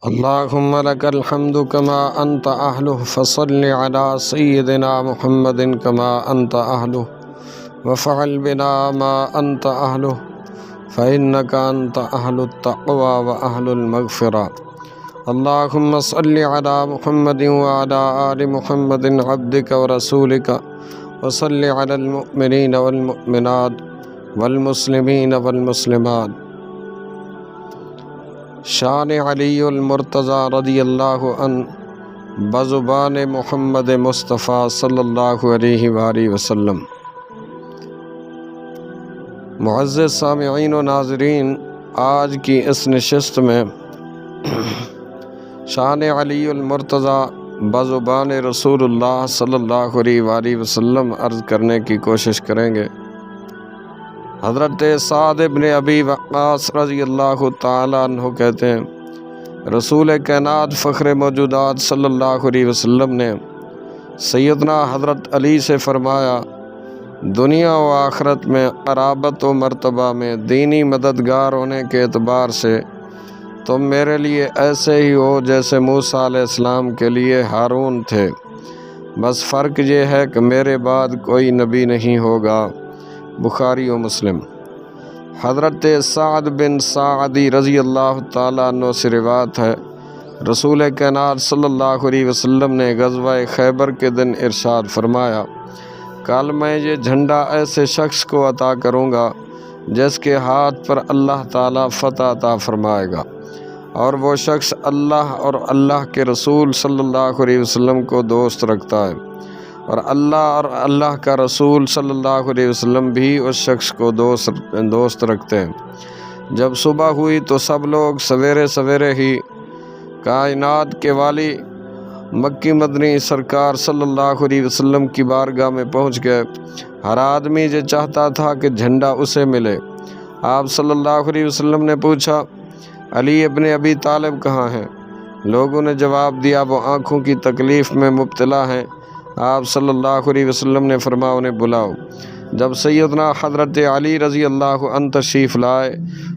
اللهم لك الحمد كما أنت أهله فصل على سيدنا محمد كما أنت أهله وفعل بنا ما أنت أهله فإنك أنت أهل التقوى وأهل المغفرة. اللهم صل على محمد وعلى آل محمد عبدك ورسولك وصل على المؤمنين والمؤمنات والمسلمين والمسلمات. شان علی المرتضی رضی اللہ عنہ بزبان محمد مصطفیٰ صلی اللہ علیہ وآلہ وسلم۔ معزز سامعین و ناظرین، آج کی اس نشست میں شان علی المرتضی بزبان رسول اللہ صلی اللہ علیہ وآلہ وسلم عرض کرنے کی کوشش کریں گے۔ حضرت سعد بن ابی وقاص رضی اللہ تعالیٰ عنہ کہتے ہیں، رسول کائنات فخر موجودات صلی اللہ علیہ وسلم نے سیدنا حضرت علی سے فرمایا، دنیا و آخرت میں قرابت و مرتبہ میں دینی مددگار ہونے کے اعتبار سے تم میرے لیے ایسے ہی ہو جیسے موسیٰ علیہ السلام کے لیے ہارون تھے، بس فرق یہ ہے کہ میرے بعد کوئی نبی نہیں ہوگا۔ بخاری و مسلم۔ حضرت سعد بن سعدی رضی اللہ تعالیٰ عنہ سے روایت ہے، رسول کائنات صلی اللہ علیہ وسلم نے غزوہ خیبر کے دن ارشاد فرمایا، کل میں یہ جھنڈا ایسے شخص کو عطا کروں گا جس کے ہاتھ پر اللہ تعالیٰ فتح عطا فرمائے گا، اور وہ شخص اللہ اور اللہ کے رسول صلی اللہ علیہ وسلم کو دوست رکھتا ہے، اور اللہ کا رسول صلی اللہ علیہ وسلم بھی اس شخص کو دوست رکھتے ہیں۔ جب صبح ہوئی تو سب لوگ سویرے سویرے ہی کائنات کے والی مکی مدنی سرکار صلی اللہ علیہ وسلم کی بارگاہ میں پہنچ گئے۔ ہر آدمی یہ چاہتا تھا کہ جھنڈا اسے ملے۔ آپ صلی اللہ علیہ وسلم نے پوچھا، علی ابن ابی طالب کہاں ہیں؟ لوگوں نے جواب دیا، وہ آنکھوں کی تکلیف میں مبتلا ہیں۔ آپ صلی اللہ علیہ وسلم نے فرمایا، انہیں بلاؤ۔ جب سیدنا حضرت علی رضی اللہ عنہ تشریف لائے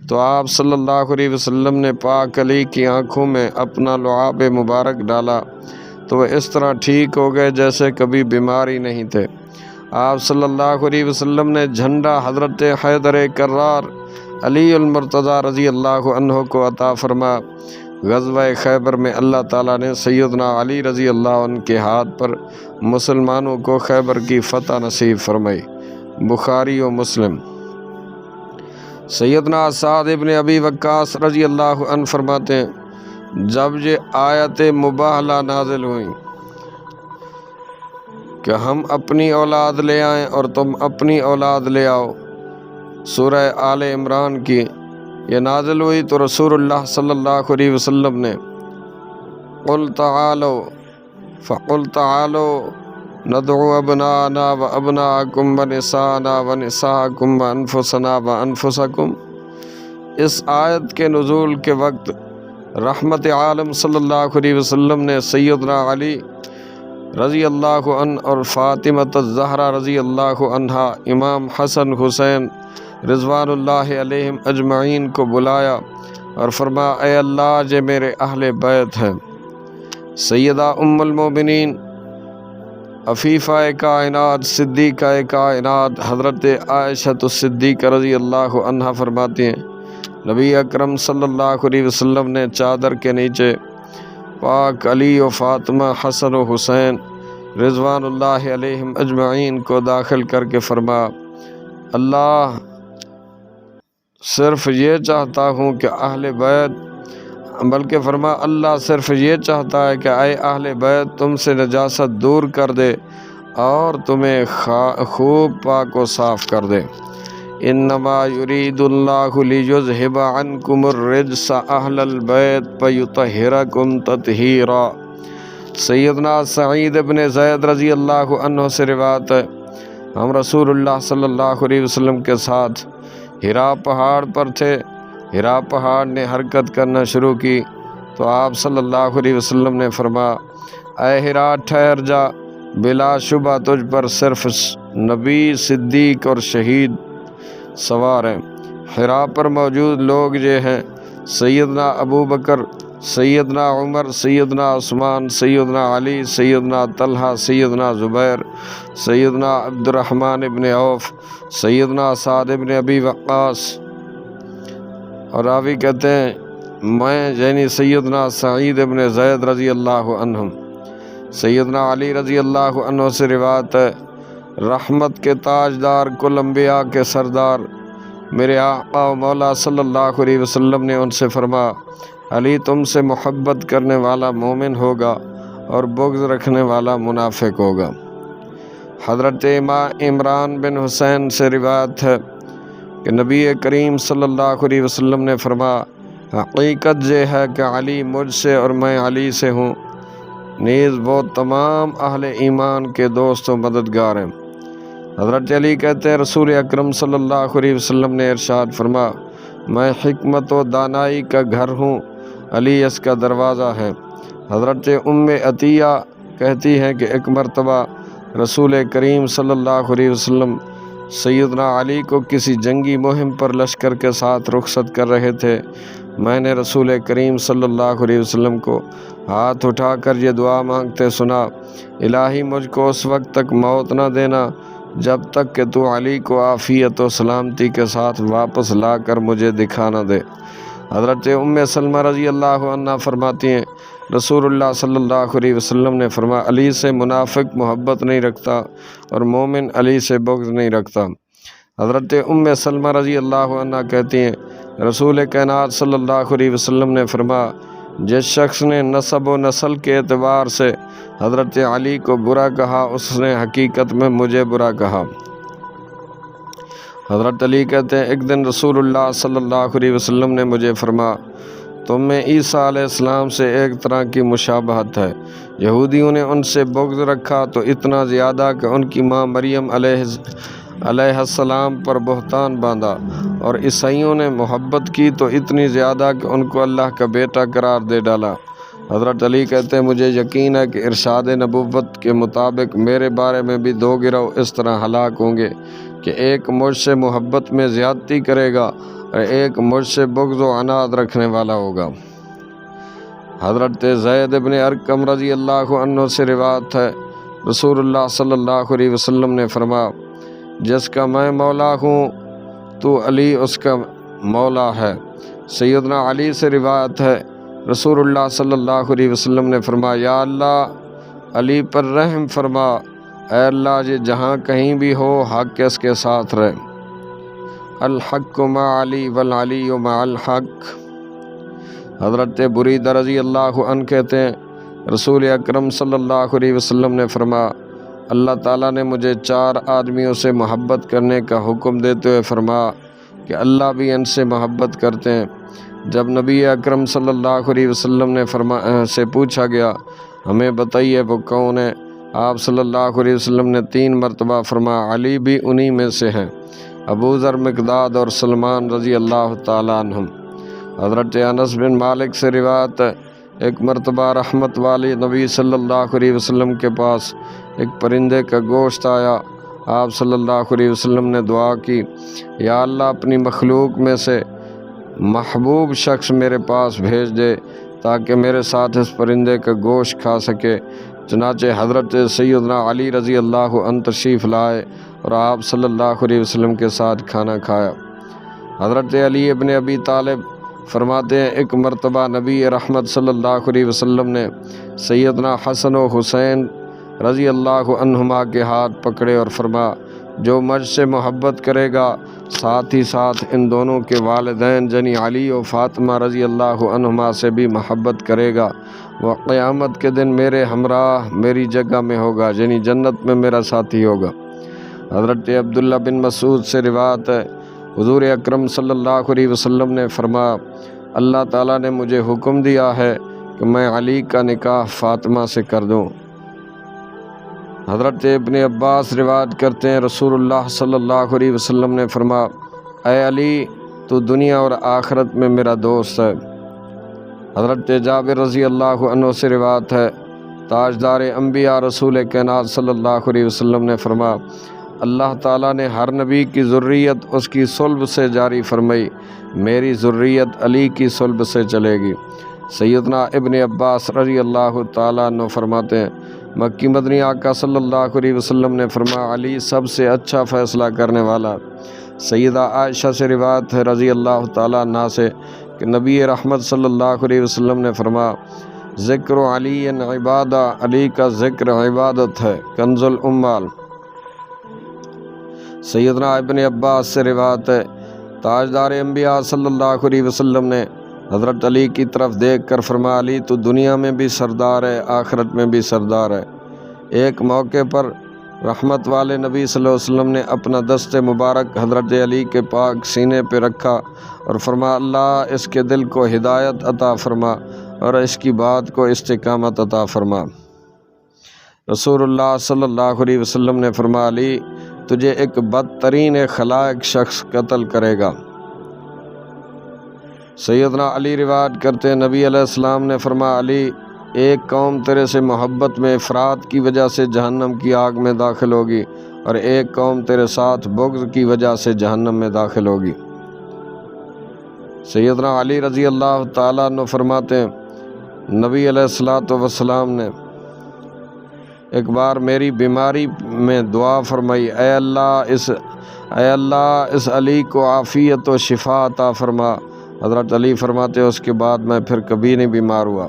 تو آپ صلی اللہ علیہ وسلم نے پاک علی کی آنکھوں میں اپنا لعاب مبارک ڈالا تو وہ اس طرح ٹھیک ہو گئے جیسے کبھی بیمار ہی نہیں تھے۔ آپ صلی اللہ علیہ وسلم نے جھنڈا حضرت حیدر کرار علی المرتضی رضی اللہ عنہ کو عطا فرما۔ غزوہ خیبر میں اللہ تعالیٰ نے سیدنا علی رضی اللہ عنہ کے ہاتھ پر مسلمانوں کو خیبر کی فتح نصیب فرمائی۔ بخاری و مسلم۔ سیدنا سعد ابن ابی وقاص رضی اللہ عنہ فرماتے ہیں، جب یہ آیت مباہلہ نازل ہوئیں کہ ہم اپنی اولاد لے آئیں اور تم اپنی اولاد لے آؤ، سورہ آل عمران کی یہ نازل ہوئی تو رسول اللہ صلی اللہ علیہ وسلم نے قل تعالوا ندعو ابناءنا وابناءکم ونساءنا ونساءکم وانفسنا وانفسکم، اس آیت کے نزول کے وقت رحمت عالم صلی اللہ علیہ وسلم نے سیدنا علی رضی اللہ عنہ اور فاطمہ الزہرا رضی اللہ عنہا، امام حسن حسین رضوان اللہ علیہم اجمعین کو بلایا اور فرمایا، اے اللہ یہ میرے اہل بیت ہیں۔ سیدہ ام المومنین عفیفہ کائنات صدیقہ کائنات حضرت عائشہ الصدیقہ رضی اللہ عنہا فرماتی ہیں، نبی اکرم صلی اللہ علیہ وسلم نے چادر کے نیچے پاک علی و فاطمہ حسن و حسین رضوان اللہ علیہم اجمعین کو داخل کر کے فرمایا، اللہ صرف یہ چاہتا ہوں کہ اہل بیت، بلکہ فرما اللہ صرف یہ چاہتا ہے کہ اے اہل بیت تم سے نجاست دور کر دے اور تمہیں خوب پاک و صاف کر دے۔ انما یرید اللہ لیذہب عنکم الرجس اہل البیت فیطہرکم تطہیرا۔ سیدنا سعید بن زید رضی اللہ عنہ سے روایت ہے، ہم رسول اللہ صلی اللہ علیہ وسلم کے ساتھ ہرا پہاڑ پر تھے۔ ہرا پہاڑ نے حرکت کرنا شروع کی تو آپ صلی اللہ علیہ وسلم نے فرمایا، اے ہرا ٹھہر جا، بلا شبہ تجھ پر صرف نبی، صدیق اور شہید سوار ہیں۔ ہرا پر موجود لوگ یہ ہیں، سیدنا ابو بکر سیدنا عمر، سیدنا عثمان، سیدنا علی، سیدنا طلحہ، سیدنا زبیر، سیدنا عبد الرحمن ابن عوف، سیدنا سعد ابن ابی وقاص۔ اور راوی کہتے ہیں میں یعنی سیدنا سعید ابن زید رضی اللہ عنہم، سیدنا علی رضی اللہ عنہ سے روایت ہے، رحمت کے تاجدار، کل انبیاء کے سردار، میرے آقا و مولا صلی اللہ علیہ وسلم نے ان سے فرمایا، علی تم سے محبت کرنے والا مومن ہوگا اور بغض رکھنے والا منافق ہوگا۔ حضرت امام عمران بن حسین سے روایت ہے کہ نبی کریم صلی اللہ علیہ وسلم نے فرمایا، حقیقت یہ ہے کہ علی مجھ سے اور میں علی سے ہوں، نیز وہ تمام اہل ایمان کے دوست و مددگار ہیں۔ حضرت علی کہتے ہیں رسول اکرم صلی اللہ علیہ وسلم نے ارشاد فرمایا، میں حکمت و دانائی کا گھر ہوں، علی اس کا دروازہ ہے۔ حضرت ام عطیہ کہتی ہیں کہ ایک مرتبہ رسول کریم صلی اللہ علیہ وسلم سیدنا علی کو کسی جنگی مہم پر لشکر کے ساتھ رخصت کر رہے تھے۔ میں نے رسول کریم صلی اللہ علیہ وسلم کو ہاتھ اٹھا کر یہ دعا مانگتے سنا، الہی مجھ کو اس وقت تک موت نہ دینا جب تک کہ تو علی کو عافیت و سلامتی کے ساتھ واپس لا کر مجھے دکھا نہ دے۔ حضرت ام سلمہ رضی اللہ عنہ فرماتی ہیں رسول اللہ صلی اللہ علیہ وسلم نے فرمایا، علی سے منافق محبت نہیں رکھتا اور مومن علی سے بغض نہیں رکھتا۔ حضرت ام سلمہ رضی اللہ عنہ کہتی ہیں رسول کائنات صلی اللہ علیہ وسلم نے فرمایا، جس شخص نے نسب و نسل کے اعتبار سے حضرت علی کو برا کہا اس نے حقیقت میں مجھے برا کہا۔ حضرت علی کہتے ہیں ایک دن رسول اللہ صلی اللہ علیہ وسلم نے مجھے فرمایا، تم میں عیسیٰ علیہ السلام سے ایک طرح کی مشابہت ہے۔ یہودیوں نے ان سے بغض رکھا تو اتنا زیادہ کہ ان کی ماں مریم علیہ السلام پر بہتان باندھا، اور عیسائیوں نے محبت کی تو اتنی زیادہ کہ ان کو اللہ کا بیٹا قرار دے ڈالا۔ حضرت علی کہتے ہیں مجھے یقین ہے کہ ارشاد نبوت کے مطابق میرے بارے میں بھی دو گروہ اس طرح ہلاک ہوں گے کہ ایک مجھ سے محبت میں زیادتی کرے گا اور ایک مجھ سے بغض و عناد رکھنے والا ہوگا۔ حضرت زید بن ارقم رضی اللہ عنہ سے روایت ہے رسول اللہ صلی اللہ علیہ وسلم نے فرمایا، جس کا میں مولا ہوں تو علی اس کا مولا ہے۔ سیدنا علی سے روایت ہے رسول اللہ صلی اللہ علیہ وسلم نے فرمایا، یا اللہ علی پر رحم فرما، اے اللہ یہ جہاں کہیں بھی ہو حق اس کے ساتھ رہے۔ الحق مع علی والعلی مع الحق۔ حضرت بریدہ رضی اللہ عنہ کہتے ہیں رسول اکرم صلی اللہ علیہ وسلم نے فرمایا، اللہ تعالیٰ نے مجھے 4 آدمیوں سے محبت کرنے کا حکم دیتے ہوئے فرمایا کہ اللہ بھی ان سے محبت کرتے ہیں۔ جب نبی اکرم صلی اللہ علیہ وسلم نے سے پوچھا گیا ہمیں بتائیے وہ کون ہے، آپ صلی اللہ علیہ وسلم نے 3 مرتبہ فرمایا علی بھی انہی میں سے ہیں، ابو ذر، مقداد اور سلمان رضی اللہ تعالیٰ عنہم۔ حضرت انس بن مالک سے روایت ہے ایک مرتبہ رحمت والی نبی صلی اللہ علیہ وسلم کے پاس ایک پرندے کا گوشت آیا۔ آپ صلی اللہ علیہ وسلم نے دعا کی، یا اللہ اپنی مخلوق میں سے محبوب شخص میرے پاس بھیج دے تاکہ میرے ساتھ اس پرندے کا گوشت کھا سکے۔ چنانچہ حضرت سیدنا علی رضی اللہ عنہ تشریف لائے اور آپ صلی اللہ علیہ وسلم کے ساتھ کھانا کھایا۔ حضرت علی ابن ابی طالب فرماتے ہیں ایک مرتبہ نبی رحمت صلی اللہ علیہ وسلم نے سیدنا حسن و حسین رضی اللہ عنہما کے ہاتھ پکڑے اور فرمایا، جو مجھ سے محبت کرے گا ساتھ ہی ساتھ ان دونوں کے والدین یعنی علی و فاطمہ رضی اللہ عنہما سے بھی محبت کرے گا، وہ قیامت کے دن میرے ہمراہ میری جگہ میں ہوگا، یعنی جنت میں میرا ساتھی ہوگا۔ حضرت عبداللہ بن مسعود سے روایت ہے حضور اکرم صلی اللہ علیہ وسلم نے فرمایا، اللہ تعالیٰ نے مجھے حکم دیا ہے کہ میں علی کا نکاح فاطمہ سے کر دوں۔ حضرت ابن عباس روایت کرتے ہیں رسول اللہ صلی اللہ علیہ وسلم نے فرمایا، اے علی تو دنیا اور آخرت میں میرا دوست ہے۔ حضرت جابر رضی اللہ عنہ سے روایت ہے تاجدار انبیاء رسول کائنات صلی اللہ علیہ وسلم نے فرمایا، اللہ تعالیٰ نے ہر نبی کی ذریت اس کی صلب سے جاری فرمائی، میری ذریت علی کی صلب سے چلے گی۔ سیدنا ابن عباس رضی اللہ تعالیٰ عنہ فرماتے ہیں مکی مدنی آقا صلی اللہ علیہ وسلم نے فرمایا علی سب سے اچھا فیصلہ کرنے والا۔ سیدہ عائشہ سے روایت ہے رضی اللہ تعالیٰ عنہ سے کہ نبی رحمت صلی اللہ علیہ وسلم نے فرمایا ذکر علی عبادہ، علی کا ذکر عبادت ہے، کنز الاموال۔ سیدنا ابن عباس سے روایت ہے تاجدار انبیاء صلی اللہ علیہ وسلم نے حضرت علی کی طرف دیکھ کر فرمایا علی تو دنیا میں بھی سردار ہے، آخرت میں بھی سردار ہے۔ ایک موقع پر رحمت والے نبی صلی اللہ علیہ وسلم نے اپنا دست مبارک حضرت علی کے پاک سینے پہ رکھا اور فرمایا اللہ اس کے دل کو ہدایت عطا فرما اور اس کی بات کو استقامت عطا فرما۔ رسول اللہ صلی اللہ علیہ وسلم نے فرمایا علی تجھے ایک بدترین خلائق شخص قتل کرے گا۔ سیدنا علی روایت کرتے ہیں نبی علیہ السلام نے فرمایا علی ایک قوم تیرے سے محبت میں افراط کی وجہ سے جہنم کی آگ میں داخل ہوگی اور ایک قوم تیرے ساتھ بغض کی وجہ سے جہنم میں داخل ہوگی۔ سیدنا علی رضی اللہ تعالیٰ عنہ فرماتے ہیں نبی علیہ السلام نے ایک بار میری بیماری میں دعا فرمائی اے اللہ اس علی کو عافیت و شفا عطا فرما۔ حضرت علی فرماتے اس کے بعد میں پھر کبھی نہیں بیمار ہوا۔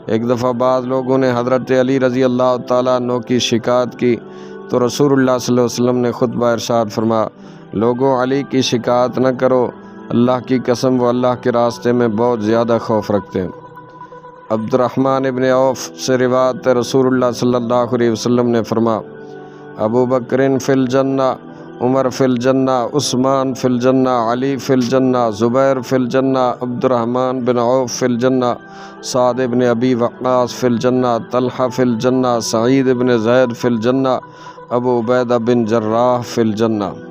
ایک دفعہ بعض لوگوں نے حضرت علی رضی اللہ تعالیٰ عنہ کی شکایت کی تو رسول اللہ صلی اللہ علیہ وسلم نے خطبہ ارشاد فرمایا لوگوں علی کی شکایت نہ کرو، اللہ کی قسم وہ اللہ کے راستے میں بہت زیادہ خوف رکھتے ہیں۔ عبد الرحمن ابن عوف سے روایت ہے رسول اللہ صلی اللہ علیہ وسلم نے فرمایا ابو بکر فی الجنہ، عمر فی الجنہ، عثمان فی الجنہ، علی فی الجنہ، زبیر فی الجنہ، عبد الرحمن بن عوف فی الجنہ، سعد بن ابی وقاص فی الجنہ، طلحہ فی الجنہ، سعید بن زید فی الجنہ، ابو عبیدہ بن جراح فی الجنہ۔